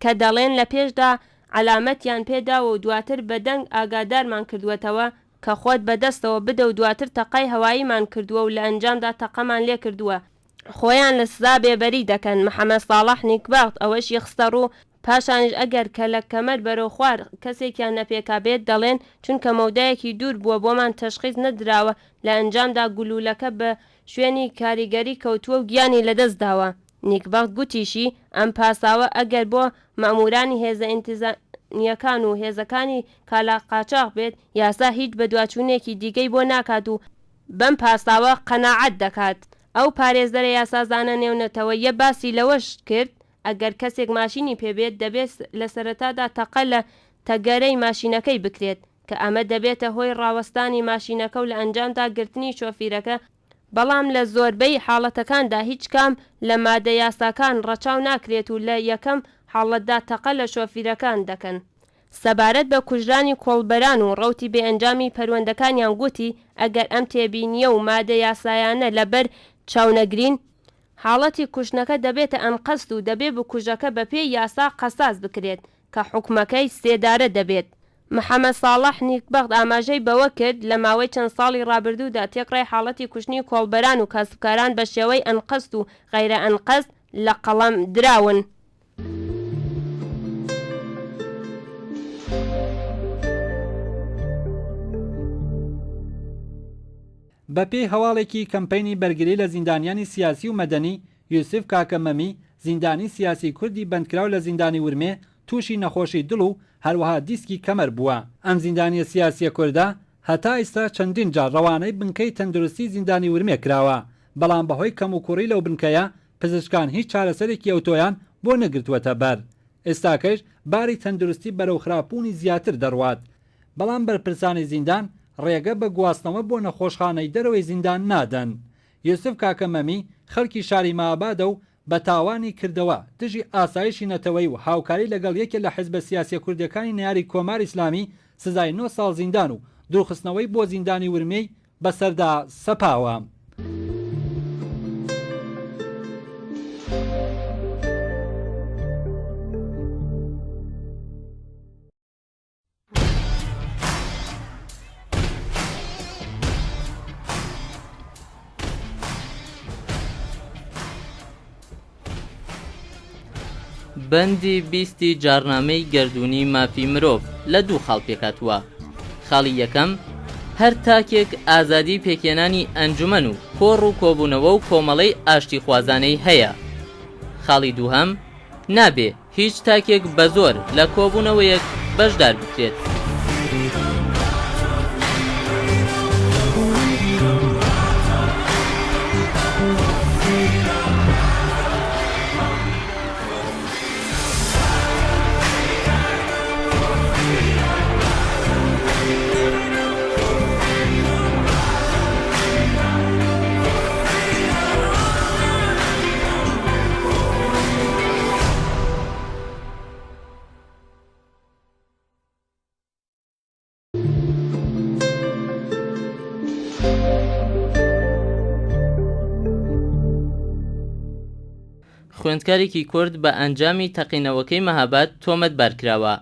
کە دەڵێن لە پێشدا علامەتیان پێداوە و دواتر بە دەنگ ئاگادارمان کردووەتەوە کە خۆت بەدەستەوە بدە و دواتر تەقەی هەواییمان کردووە و لە ئەنجامدا تەقەمان لێ کردووە. خۆیان لە سزا بێبەری دەکەن. محەممەد ساڵح نیکباخت ئەوەشی خستە ڕوو، پاشانش ئەگەر کە لە کەمەر بەرەو خوار کەسێکیان نەپێکابێت دەڵێن چونکە مەودایەکی دوور بووە بۆمان تەشخیص نەدراوە، لە ئەنجامدا گولولەکە بە شوێنی کاریگەری کەوتووە و گیانی لەدەست داوە. نیکباخت گوتیشی ئەم پاساوە ئەگەر بۆ مەمورانی هێزە ئینتیزامیەکان و هێزەکانی کالاقاچاق بێت، یاسا هیچ بەدواچوونێکی دیگەی بۆ ناکات و بەم پاساوە قەناعەت دەکات. ئەو پارێزەرە یاسازانە نێونەتەوە یە باسی لەوەش کرد ئەگەر کەسێک ماشینی پێبێت دەبێت لە سەرەتادا تەقە لە تەگەرەی ماشینەکەی بکرێت کە ئەمە دەبێتە هۆی ڕاوەستانی ماشینەکە و لە ئەنجامدا گرتنی شۆفیرەکە، بەڵام لە زۆربەی حاڵەتەکاندا هیچ کام لە مادە یاساکان ڕەچاو ناکرێت و لە یەکەم حاڵەتدا تەقە لە شۆفیرەکان دەکەن. سەبارەت بە کوژرانی کۆڵبەران و ڕەوتی بێئەنجامی پەروەندەکانیان گوتی ئەگەر ئەم تێبینیە و مادە یاسایانە لەبەر چاونەگرین، حاڵەتی کوشتنەکە دەبێتە ئەنقەست و دەبێ بکوژەکە بە پێی یاسا قەساس بکرێت کە حکومەکەی سێدارە دەبێت. محەممەد ساڵح نیکبەخت ئاماژەی بەوە کرد لە ماوەی چەند ساڵی ڕابردوودا تێکڕای حاڵەتی کوشتنی کۆڵبەران و کەسبکاران بە شێوەی ئەنقەست و غەیرە ئەنقەست لە قەڵەم دراون. بەپێی هەواڵێکی کەمپەینی بەرگری لە زیندانیانی سیاسی و مەدەنی، یوسف کاکەمەمی زیندانی سیاسی کوردی بەندکراو لە زیندانی ورمێ تووشی نەخۆشی دڵ و هەروەها دیسکی کەمەر بووە. ئەم زیندانیە سیاسیە کوردە هەتا ئێستا چەندین جار ڕەوانەی بنکەی تەندروستی زیندانی ورمێ کراوە، بەڵام بەهۆی کەم و کوڕی لەو بنکەیە پزیشکان هیچ چارەسەرێکی ئەوتۆیان بۆ نەگرتووەتە بەر. ئێستاکەش باری تەندروستی بەرەو خراپبوونی زیاتر دەڕوات، بەڵام بەرپرسانی زیندان ڕێگە بە گواستنەوە بۆ نەخۆشخانەی دەرەوەی زیندان نادەن. یوسف کاکەمەمی خەڵکی شاری مابادە و بە تاوانی کردەوە دژی ئاسایشی نەتەوەی و هاوکاری لەگەڵ یەکێ لە حیزبە سیاسیە کوردەکانی نەیاری کۆمار ئیسلامی سزای 9 ساڵ زیندان و دوورخستنەوەی بۆ زیندانی ورمێی بەسەردا سەپاوە. بەندی 20 جارنامەی گەردوونی مافی مرۆڤ لە دوو خاڵ پێکاتوە. خاڵی یەکەم هەر تاکێک ئازادی پێکێنانی ئەنجومەن و کۆڕ و کۆبوونەوە و کۆمەڵەی ئاشتی خوازانەی هەیە. خاڵی دووهەم نابێ هیچ تاکێک بە زۆر لە کۆبوونەوەیەک بەشدار بکرێت. خوێندکارێکی کورد بە ئەنجامی تەقینەوەکەی مەهاباد تۆمەتبار کراوە.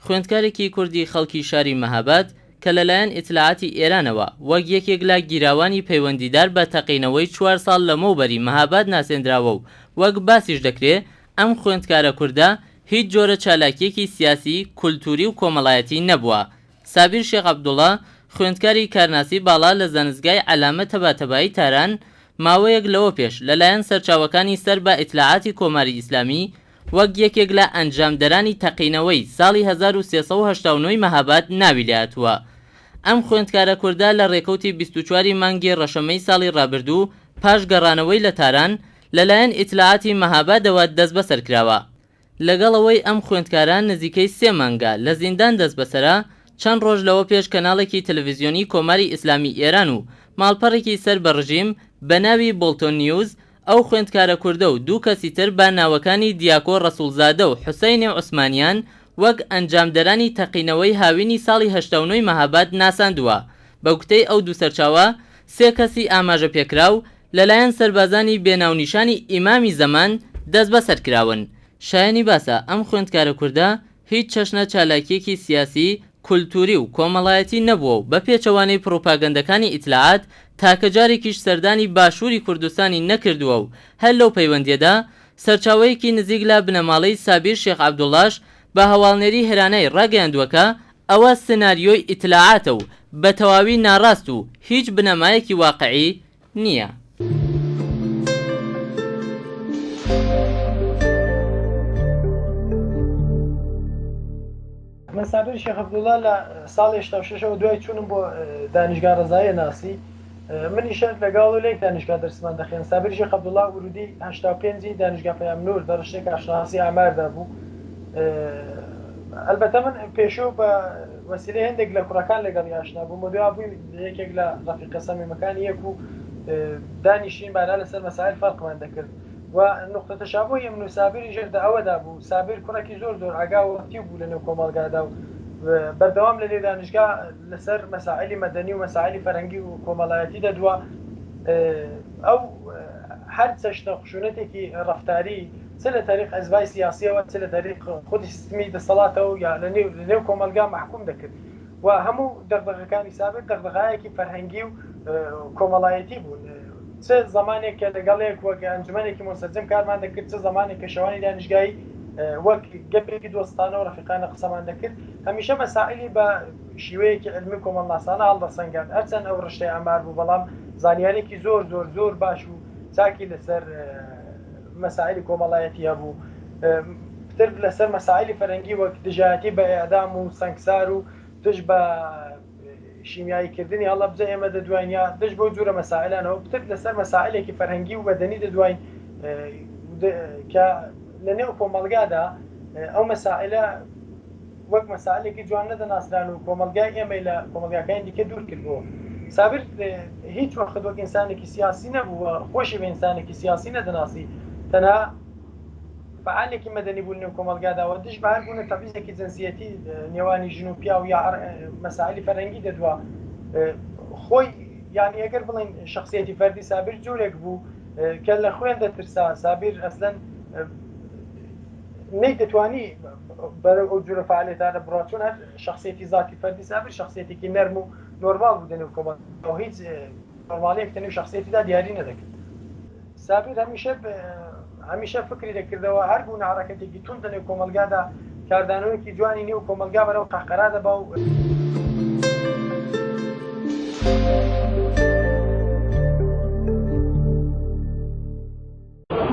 خوێندکارێکی کوردی خەڵکی شاری مەهاباد کە لەلایەن ئیتلاعاتی ئێرانەوە وەک یەکێک لە گیراوانی پەیوەندیدار بە تەقینەوەی 4 ساڵ لەمەوبەری مەهاباد ناسێنراوە و وەک باسیش دەکرێت ئەم خوێندکارە کووردە هیچ جۆرە چالاکیەکی سیاسی، کولتوری و کۆمەڵایەتی نەبووە. سابیر شێخ عەبدوڵڵا خوێندکاری کارناسی باڵا لە زانستگای عەلامە تەباتەبایی تاران ماوەیەک لەوە پێش لەلایەن سەرچاوەکانی سەر بە ئیتلاعاتی کۆماری ئیسلامی وەک یەکێک لە ئەنجامدەرانی تەقینەوەی ساڵی 1389 مەهاباد ناوی لایەتووە. ئەم خوێندکارە کووردە لە ڕێکەوتی 24 مانگی ڕەشەمەی ساڵی ڕابردوو پاش گەڕانەوەی لە تاران لەلایەن ئیتلاعاتی مەهابادەوە دەست بەسەر کراوە. لەگەڵەوەی ئەم خوێندکاران نزیکەی 3 مانگە لە زیندان دەست بەسەرە، چەند ڕۆژ لەوە پێش کەناڵێکی تەلەڤیزیۆنی کۆماری ئیسلامی ئێران و ماڵپەڕێکی سەر بە ڕژیم بە ناوی بۆڵتۆن نیوز ئەو خوێندکارە کووردە و 2 کەسی تر بە ناوەکانی دیاکۆ ڕەسوولزادە و حوسەینی عوسمانیان وەک ئەنجامدەرانی تەقینەوەی هاوینی ساڵی 89 مەهاباد ناساندووە. بە گوتەی ئەو 2 سەرچاوە 3 کەسی ئاماژە پێکراو لەلایەن سەربازانی بێناونیشانی ئیمامی زەمان دەست بەسەر کراون. شایانی باسە ئەم خوێندکارە کووردە هیچ چەشنە چالاکیەکی سیاسی، کولتوری و کۆمەڵایەتی نەبووە و بە پێچەوانەی پرۆپاگەندەکانی ئیتلاعات تاکە جارێکیش سەردانی باشووری کوردستانی نەکردووە و هەر لەو پەیوەندیەدا سەرچاوەیەکی نزیک لە بنەماڵەی سابیر شێخ عەبدوڵڵاش بە هەواڵنێری هێرانەی ڕاگەیاندووەکە ئەوە سناریۆی ئیتلاعاتە و بە تەواوی ناڕاست و هیچ بنەمایەکی واقعی نییە. من سابیر شێخ عەبدوڵڵا لە ساڵی 86ەوە دوای چوونم بۆ دانیشگا ڕەزاییە ناسی، منیشە لەگەڵ و لێک دانیشگا دەرسمان دەخێن. سابیر شێخ عەبدوڵڵا ورودی 85 دانیشگا پەیامنور بە ڕشتێک ئاشناسی ئاماردا بوو. ئەلبەتە من پێشوو بە وەسیلەی هەندێک لە کوڕەکان لەگەڵ ئاشنا بووم و دوای بووی یەکێک لە ڕەفیقە سەمیمەکانی یەک و دانیشتین بارا لەسەر مەسائل فەرقمان دەکرد و نقطە تەشابوهی من و سابیری ژێردا ئەوەدا بوو. سابیر کوڕێکی زۆر ئاگا و وەختی بوو لەنێو کۆمەڵگادا و بەردەوام لە لێ دانیشگا لەسەر مەسائلی مەدەنی و مەسائلی فەرەنگی و کۆمەڵایەتی دەدووە. ئەو هەر چەشتە خشونەتێکی ڕەفتاری چ لە تاریخ ئەزبای سیاسیەوە چ لە تاریخ خودی سیستمی دەسەڵاتەوە یا لەنێو کۆمەلگا محکوم دەکرد و هەموو دەغدغەکانی سابر دەغدغایەکی فەرهەنگی و کۆمەڵایەتی بوون. چ زمانێک کە لەگەڵێک وەک ئەنجومەنێکی مۆسەجم کارمان دەکرد، چ زمانێک کە شەوانی دانیشگایی وەک گەپێکی دۆستانە و ڕەفیقانە قسەمان دەکرد، هەمیشە مەسائلی بە شیوەیەکی علمی کۆمەڵناسانە هەڵدەسەنگان. هەرچەند ئەو ڕشتەی ئامار بوو بەڵام زانیارێکی زۆر باش و چاکی لەسەر مەسائلی کۆمەڵایەتی هەبوو. تر لەسەر مەسائلی فەرەنگی وەک دژایەتی بە ئێعدام و سەنگسار و دژ بە شیمیاییکردنی هەڵەبجە ئێمە دەدوین یا دژ بۆ جوورە مەسائلانەوە. تر لەسەر مەسائلێکی فەرهەنگی و بەدەنی دەدوین کە لەنێو کۆمەڵگادا ئەو مەسائلە وەک مەسائلێکی جوان نەدەناسران و کۆمەلگای ئێمە لە کۆمەلگاکانی دیکە دوور کردبووە. سابر هیچ وەخت وەک ئینسانێکی سیاسی نەبووە، خۆشی بە ئینسانێکی سیاسی نەدەناسی، تەنها فعالێکی مەدەنی بوو لەنێو کۆمەلگاداوە دژ بە هەر بوونە تەبعیزێکی جنسیەتی نێوانی ژن و پیا و یا مەسائلی فەرهەنگی دەدووە. خۆی یانی ئەگەر بڵین شخصیەتی فەردی سابر جۆرێک بوو کە لە خوێن دەترسا. سابر ئەسلەن نەی دەتوانی بەرەو ئەو جۆرە فعالێتانە بڕاتچوون. هەر شخصیەتی ذاتی فەردی سابر شخصیەتێکی نەرم و نۆرمال بوو لەنێو کۆمەلگا، هیچ نۆرماڵیەک لەنێو شخصیەتیدا دیاری نەدەکرد. سابر هەمیشە فکری دەکردەوە هەر بوونە حرەکەتێکی تون لەنێو کۆمەلگادا کاردانەوەیەکی جوانی نێو کۆمەلگا بەرەو قەحقەرا دەبا و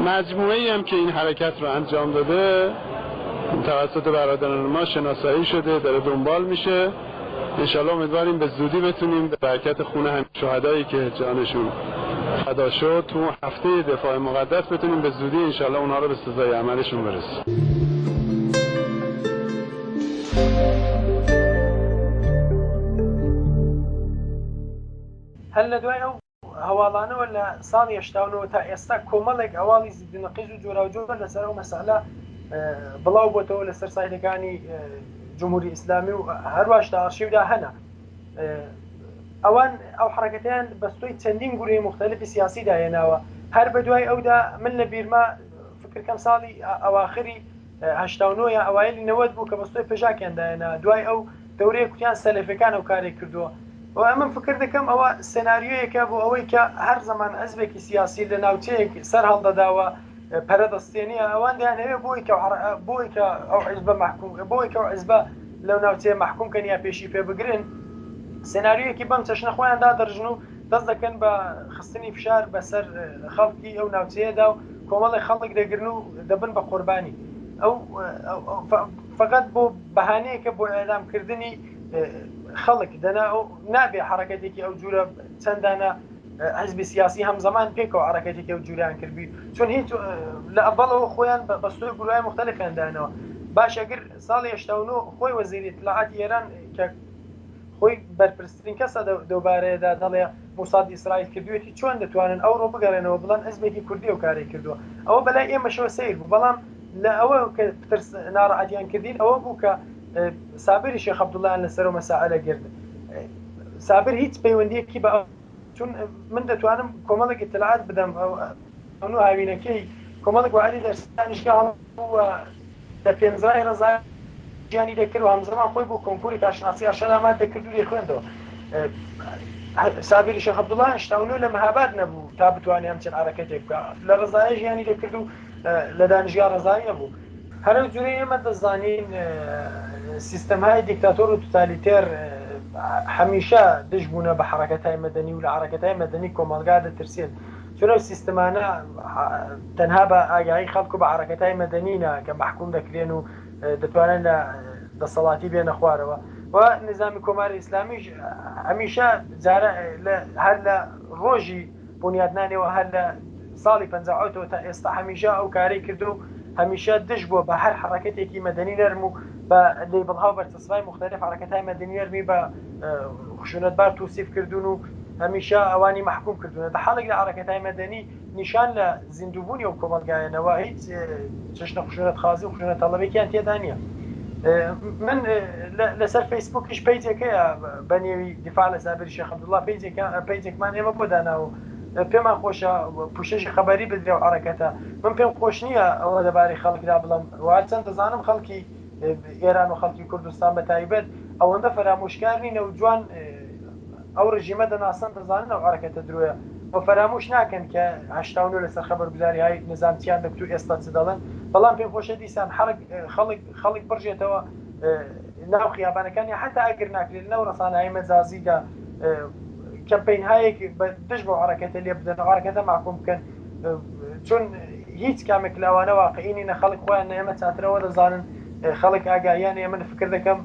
مجموعه‌ای هم که این حرکت رو انجام داده توسط برادران ما شناسایی شده، داره دنبال میشه. انشالله امیدواریم به زودی بتونیم برکت خون هم شهدایی که جانشون فدا شد تو هفته دفاع مقدس بتونیم به زودی انشالله اونها رو به سزای عملشون برسیم. هەر لە دوای ئەو هەواڵانەوە لە ساڵی 89 تا ئێستا کۆمەڵێک هەواڵی زیدنەقیز و جۆراوجۆر لەسەر ئەو مەسەلە بڵاو بۆتەوە لەسەر سایتەکانی جمهوری ئیسلامی و هەروەش تا ئارشیودا هەنا. ئەوان ئەو حرەکەتیان بەستۆی چەندین گروهی مختلفی سیاسی داهێناوە. هەر بە دوای ئەودا من لە بیرما کرد کەم ساڵی ئەواخری هەشتا و نۆ یا ئەوایلی نەوەت بوو کە بەستۆی پێژاکیاندایەنە دوای ئەو دەورەیە کوتیان سەلەفەکان ئەو کارێک کردووە و من فکر دەکەم ئەوە سناریۆیەکە بۆ ئەوەی کە هەر زەمان حزبێکی سیاسی لە ناوچەیەک سەر هەڵدەداوە پەرەدەستێنیە ئەوان دەیانەوێت بۆی کە ئەو حزبە محکوم بۆی کە ئەو حزبە لەو ناوچەیە محکومکەن یا پێشی پێ بگرن سناریۆیەکی بەم چەشنە خۆیاندا دەڕژن و دەست دەکەن بە خستنی فشار بەسەر خەڵکی ئەو ناوچەیەدا و کۆمەڵی خەڵک دەگرن و دەبن بە قوربانی ئەو فقط بۆ بەهانەیەکە بۆ ئێلامکردنی خەڵک دەنا و نابێ حرەکەتێکی ئەو جوورە چەندانە حزبی سیاسی هەمزەمان پێکەوە حرەکەتێکی ئەو جوریان کردبی چون هیچ لە ئەڤڵەوە خۆیان بەستۆی گروهای مختلفیاندانەوە باش ئەگەر ساڵی 89 خۆی وەزیری اطلاعاتی ئێران کە خۆی بەرپرسترین کەسە دەوبارەیەدا دەڵێ موساد ئیسرائیل کردوێتی چۆن دەتوانن ئەوڕۆ بگەڕێنەوە بڵەن حزبێکی کوردی و کاری کردووە ئەوە بەلای ئێمەشەوە سیر بوو بەڵام لە ئەوە کە ناڕەحەتیان کردین ئەوە بوو کە سابری شێخ عەبدوڵڵایان لەسەر و مەسائلە گرت سابر هیچ پەیوەندیەکی بە چون من دەتوانم کۆمەڵێک اطلاعات بدەم ئەو هاوینەکەی کۆمەڵێک وعدی دەرسانیشگا هەڵبووە لە پێنجڕای ڕەزای ژیانی دەکرد و هەمزەمان خۆی بۆ کۆنکوری کارشناسی ئاشەدامان دەکرد و دەخوێندەوە سابری شێخ عەبدوڵڵا 89 لە مەهاباد نەبوو تا بتوانێ هەمچین حرەکەتێک بکات لە ڕەزای ژیانی دەکرد و لە دانیشگا ڕەزایی نەبوو هەر ئەو جوورەی ئێمە دەزانین سیستەمهای دیکتاتۆر و توتالیتێر هەمیشە دژ بوونە بە حرەکەتای مەدەنی و لە حرەکەتای مەدەنی کۆمەلگا دەترسێن چون ئەو سیستەمانە تەنها بە ئاگایی خەڵک و بە حرەکەتای مەدەنینە کە محکوم دەکرێن و دەتوانن لە دەسەڵاتی بێنە خوارەوە و نظامی کۆماری ئیسلامیش هەمیشە هەر لە ڕۆژی بنیادنانەوە هەر لە ساڵی 58 تا ئێستا هەمیشە ئەو کارەی کردو و هەمیشە دژ بووە بە هەر حرەکەتێکی مەدەنی نەرم و بە لێبڵها و بەرچەسبای مختلف حرەکەتای مەدەنی نەرمی بە خشونەتبار تووسیف کردوون و هەمیشە ئەوانی محکوم کردوونە لە حاڵێک لە حرەکەتای مەدەنی نیشان لە زیندووبوونی و کۆمەلگایەنەوە هیچ چەشنە خشونەت خازی و خشونەت تەڵەبێکیان تێدا نییە من لەسەر فەیسبووکیش پەیجێکەیە بە نێوی دیفاع لە سابری شێخ عەبدوڵڵا پەیجێکمان ئێمە بۆ داناوە پێمان خۆشە پوشەشی خەبەری بدرێ و حرەکەتە من پێم خۆش نییە ئەوە دەبارەی خەڵکدا بڵم وا چەند دەزانم خەڵکی ئێران و خەڵکی کوردستان بە تایبەت ئەوەندە فەرامۆشکار نینە و جوان ئەو ڕژیمە دەناسن دەزانن ئەو حرەکەتە درۆیە و فەرامۆش ناکەن کە 89 لەسەر خەبەرگوزاریهای نظامچیان دەکتو ئێستا چ دەڵێن بەڵام پێم خۆشە دیسان خەڵک بڕژێتەوە ناو خیابانەکانی حتا ئەگەر ناکرێت نەو ڕەسانەهای مەجازیدا کەمپەینهایەک دژ بۆ حرەکەتە لێ بدەن و حرەکەتە محکوم بکەن چون هیچ کامێک لەوانە واقعینی نە خەڵک خۆیان ئێمە چاترەوە دەزانن خەڵک ئاگایان ئێمە فکر دەکەم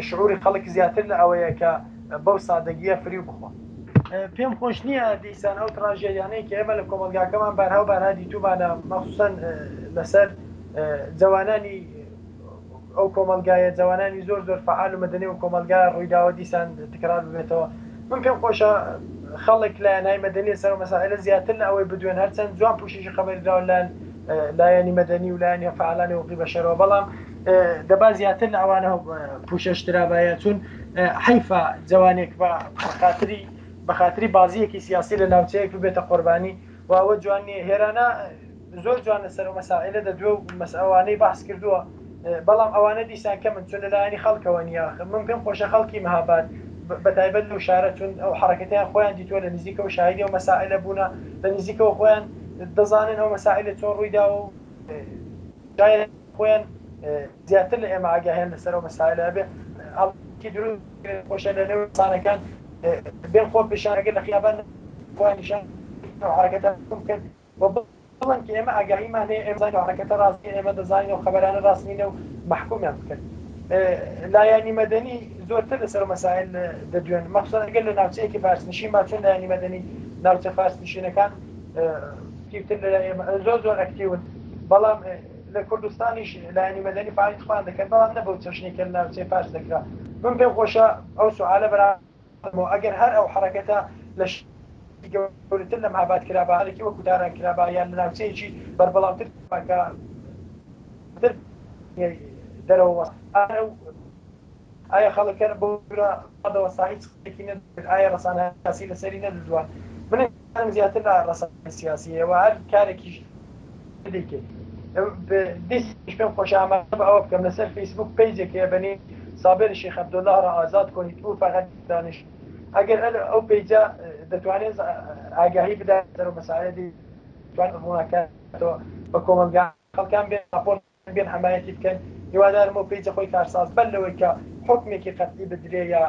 شعوری خەڵک زیاتر لە ئەوەیە کە بەو سادەگیە فری بخۆ پێم خۆش نییە دیسان ئەو تراژێدیانەیە کە ئێمە لە کۆمەلگاکەمان بارها و بارها دیتومانە مەخسوسەن لەسەر جوانانی ئەو کۆمەلگایە جوانانی زۆر فعال و مەدەنی و کۆمەلگا ڕوویداوە دیسان تکرار ببێتەوە من پێم خۆشە خەڵک لایەنهای مەدەنی سەر مەسائلە زیاتر لە ئەوەی بدوێن هەرچەند جوان پوششی خەبەریدراون لایەنی مەدەنی و لایەنی فعالانی حقوقی بەشەرەوە بەڵام دەبا زیاتر لە ئەوانە پوشەشترابایە چون حیفە جوانێک بە خااتری بازیەکی سیاسی لە ناوچەیەک بێتە قوربانی و ئەوە جوانی هێرانە زۆر جوان لەسەر و مەسائلە دەدوێ و مەسئلەوانەی باس کردووە بەڵام ئەوانە دیسان کە من چون لەلایەنی خەڵکەوە نییە من پێم خۆشە خەڵکی مەهاباد بەتایبەت لەو شارە چون ئەو حرەکەتیان خۆیان دیتووە لە نزیکەوە شاهیدی و مەسائلە بوونە لە نزیکەوە خۆیان دەزانن ئەو مەسائلە چۆن ڕوویداوە و خۆیان زیاتر لە ئێمە ئاگاهێن لەسەرەوە مەسائلە بێ هەڵکی دروست خۆشە لە نێو ئینسانەکان بێن خۆ پیشانەگەر لە خیابان خۆیان نیشان حرەکەتە بکەن بڵن کە ئێمە ئاگاهیمان هەیە ئێمە حرەکەتە ڕاستی ئێمە دەزانین و خەبەرانە ڕاستینە و محکومیان بکەن لایەنی مەدەنی زۆرتر لەسەر مەسائل دەدوێن مەخسوسەن ئەگەر لە ناوچەیەکی فارسنشین با چون لایەنی مەدەنی ناوچە فارسنشینەکان تر لە ئێمە زۆر ئەکتیون بەڵام لە کوردستانیش لایەنی مەدەنی فعالیتخوان دەکەن بەڵام نەبەو چەشنێکە لە ناوچەی فارس دەکرا من پێم خۆشە ئەو سوالە بەرامەوە ئەگەر هەر ئەو حرەکەتە لە گەورەتر لە مەهاباد کرابە هەرێکی وەکو داران کرابە یان لە ناوچەیەکی بەربەڵامتر دەرەوە ئایا خەڵکە بۆ ڕادەوە ساهیچ ئایا ڕسانە سیاسی لەسەری نەدووان من زیاتر لە ڕسانە سیاسیەوە هەر کارێکیش دەیکەیت دیسیش پێم خۆش ئامادە بە ئەوە بکەم لەسەر فیسبوک پیجێک هەیە صابر شیخ عەبدوڵڵاه ڕە ئازاد کۆنیت بوو فقط دانش ئەگەر ئەو پیجە دەتوانێت ئاگاهی بدات سەر مەسائلەی توان ڕوونەکەتەوە بە کۆمەلگا خەڵکان بێن راپۆرت بێن حمایەتی بکەن هیوادارم ئەو پیجە خۆی کارساز بەر لەوەی کە حکمێکی قەتعی بدرێ یا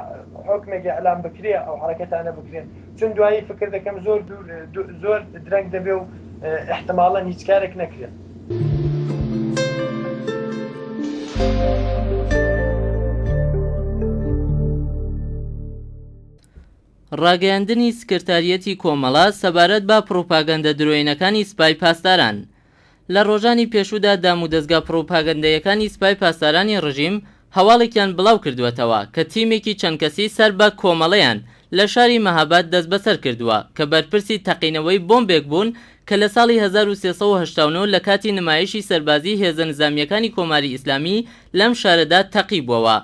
حکمێکی ئەلان بکرێ ئەو حرەکەتانە بکرێن چون دوایی فکر دەکەم زۆر درەنگ دەبێ و احتمالاً هیچ کارێک نەکرێت. ڕاگەیاندنی سکرتاریەتی کۆمەڵە سەبارەت بە پڕۆپاگەندە درۆینەکانی سوپای پاسداران. لە ڕۆژانی پێشوودا دام و دەستگا پڕۆپاگەندەیەکانی سوپای پاسدارانی ڕژیم هەواڵێکیان بڵاو کردوێتەوە کە تیمێکی چەند کەسی سەر بە کۆمەڵەیان لە شاری مەهاباد دەست بەسەر کردووە کە بەرپرسی تەقینەوەی بۆمبێک بوون کە لە ساڵی 1389 لە کاتی نمایشی سەربازی هێزە نظامیەکانی کۆماری ئیسلامی لەم شارەدا تەقی بووەوە.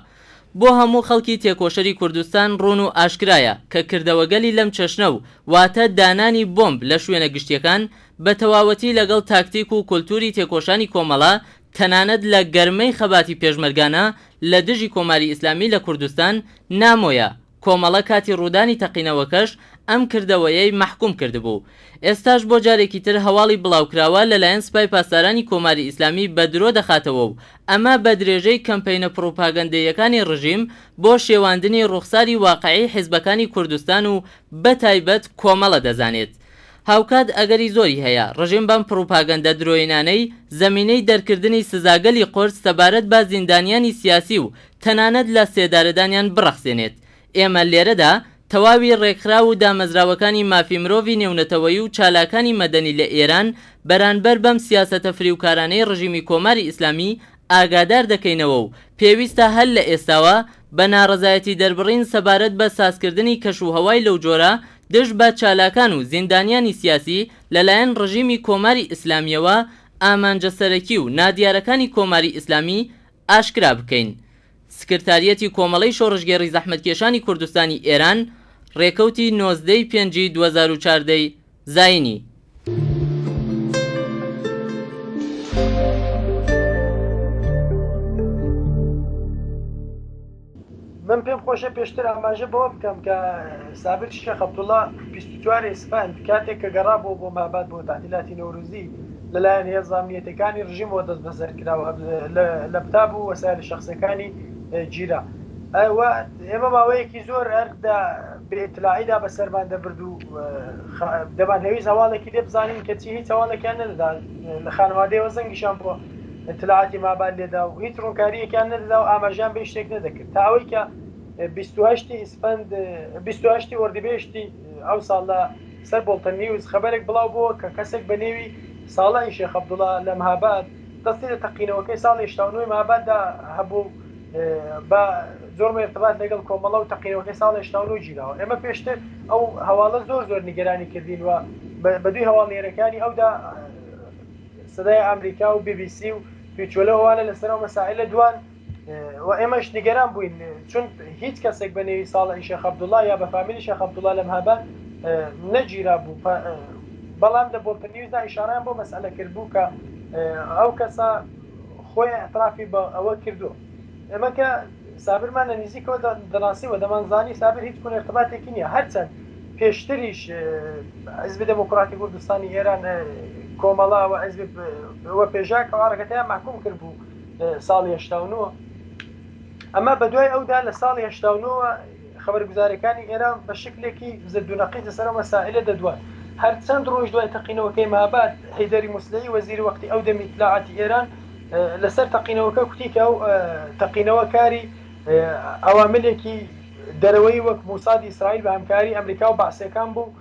بۆ هەموو خەڵکی تێکۆشەری کوردستان ڕوون و ئاشکرایە کە کردەوەگەلی لەم چەشنە و واتە دانانی بۆمب لە شوێنە گشتیەکان بە تەواوەتی لەگەڵ تاکتیک و کولتوری تێکۆشانی کۆمەڵە تەنانەت لە گەرمەی خەباتی پێشمەرگانە لە دژی کۆماری ئیسلامی لە کوردستان نامۆیە. کۆمەڵە کاتی ڕوودانی تەقینەوەکەش ئەم کردەوەیەی محکوم کردبوو. ئێستاش بۆ جارێکی تر هەواڵی بڵاوکراوە لەلایەن سوپای پاسدارانی کۆماری ئیسلامی بە درۆ دەخاتەوە و ئەمە بە درێژەی کەمپەینە پڕۆپاگەندەیەکانی ڕژیم بۆ شێواندنی ڕوخساری واقعی حیزبەکانی کوردستان و بەتایبەت کۆمەڵە دەزانێت. هاوکات ئەگەری زۆری هەیە ڕژیم بەم پڕۆپاگەندە درۆینانەی زەمینەی دەرکردنی سزاگەلی قورس سەبارەت بە زیندانیانی سیاسی و تەنانەت لە سێدارەدانیان بڕەخسێنێت. ئێمە لێرەدا تەواوی ڕێکخرا و دامەزراوەکانی مافی مرۆڤی نێونەتەوەی و چالاکانی مەدەنی لە ئێران بەرانبەر بەم سیاسەتە فریوکارانەی ڕژیمی کۆماری ئیسلامی ئاگادار دەکەینەوە و پێویستە هەل لە ئێستاوە بە ناڕەزایەتی دەربڕین سەبارەت بە سازکردنی کەشوهەوای لەو جۆرە دژ بە چالاکان و زیندانیانی سیاسی لەلایەن ڕژیمی کۆماری ئیسلامیەوە ئامانجە سەرەکی و نادیارەکانی کۆماری ئیسلامی ئاشکرا بکەین. سکرتاریەتی کۆمەڵەی شۆڕژگێڕی زەحمەتکێشانی کوردستانی ئێران ڕێکەوتی 19/5/2014 زاینی. من پێم خۆشە پێشتر ئاماژە بەوە بکەم کە سابر شیخ عەبدوڵڵاه 24 ئیسفان کاتێک کە گەڕابوو بۆ مەهاباد بۆ تعتیلاتی نەورۆزی لەلایەن هێزە ئەمنیەتەکانی ڕژیمەوە دەست بەسەر کراوە لە بتاب و وەسایل شەخسەکانی جیرا. ئێمە ماوەیەکی زۆر هەردا بێئیتلاعیدا بەسەرمان دەبرد و دەمانەویست هەواڵێکی لێ بزانین کە چی هیچ هەواڵێکیان نەدەدا لە خانەوادەیەوە زەنگیشان بۆ اطلاعاتی ماباد لێدا و هیچ ڕوونکاریەکیان نەدەدا و ئاماژیان بە شتێک نەدەکرد تا ئەوەی کە 28 وەردیبێشتی ئەو ساڵدا سەر بۆڵتە نیوز خەبەرێک بڵاو بووە کە کەسێک بە نێوی ساڵای شێخ عەبدوڵڵاه لە مەهاباد دەستی لە تەقینەوەکەی ساڵی 89 مەهاباددا هەبوو بە زۆرمە ارتباط لەگەڵ کۆمەڵە و تەقینەوەکەی ساڵی 89 گیراوە. ئێمە پێشتر ئەو هەواڵە زۆر نیگەرانی کردین و بە دوی هەواڵێرەکانی ئەودا سەدای ئەمریکا و BBC و پیچۆلەوانە لەسەر ئەو مەسائلە دوان و ئێمەش نیگەران بووین چون هیچ کەسێک بە نێوی ساڵی شێخ عەبدوڵڵاه یا بە فامیلی شێخ عەبدوڵڵاه لە مەهاباد نەگیرا بوو. بەڵام لە بۆڵتە نیوزدا ئیشارەیان بۆ مەسئلە کرد بوو کە ئەو کەسە خۆی اعترافی بە ئەوە کردو. ئێمە کە سابرمانە نزیکەوە دەناسی و دەمانزانی سابر هیچ کوێ ارتباطێکی نییە هەرچەند پێشتریش حیزبی دموکراتی کوردستانی ئێران کۆمەڵا و حیزبی پێشاک ڕەکەتیان محکوم کرد بوو ساڵی 89. ئەمە بە دوای ئەودا لە ساڵی 89 خەبەرگوزاریەکانی ئێران بە شکلێکی زەدونەقی لەسەر ئەو مەسائلە دەدوان. هەر چەند ڕۆژ دوای تەقینەوەکەی مەهاباد حەیدەری موسلەیی وەزیری وەختی ئەو دەمی اطلاعاتی ئێران لەسەر تەقینەوەکە کوتی کە ئەو تەقینەوە کاری ئەواملێکی دەرەوەی وەک موسادی ئیسرائیل بە هەمکاری ئەمریکا و بەعسیەکان بوو.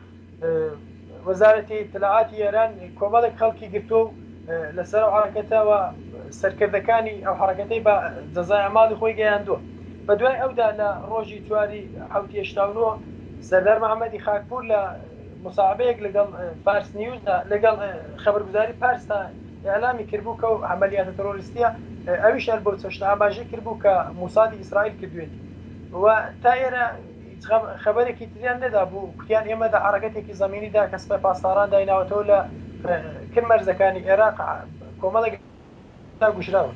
وەزارەتی اطلاعاتی ئێران کۆمەڵێک خەڵکی گرتو لەسەر ئەو حرەکەتەوە سەرکردەکانی ئەو حرەکەتەی بە جەزای ئەماڵی خۆی گەیاندووە. بە دوای ئەودا لە ڕۆژی 4/7/89 سەردار محەممەدی خاکپور لە مساعبەیەک لەگەڵ پارس نیوزدا لەگەڵ خەبەرگوزاری پارستا ئەلامی کردبوو کە و عملیاتە تەرۆریستیە ئەویش هەر بەو چەشتە ئاماژەی کردبوو کە موسادی ئیسرائیل کردوێتی و تا ئێرە خەبەرێکی تریان نەدا بوو کوتیان ئێمە لە حرەکەتێکی زەمینیدا کە سوپای پاسداران دایناوەتەوە لە کرمەرزەکانی عێراق کۆمەڵێک تا گوشراون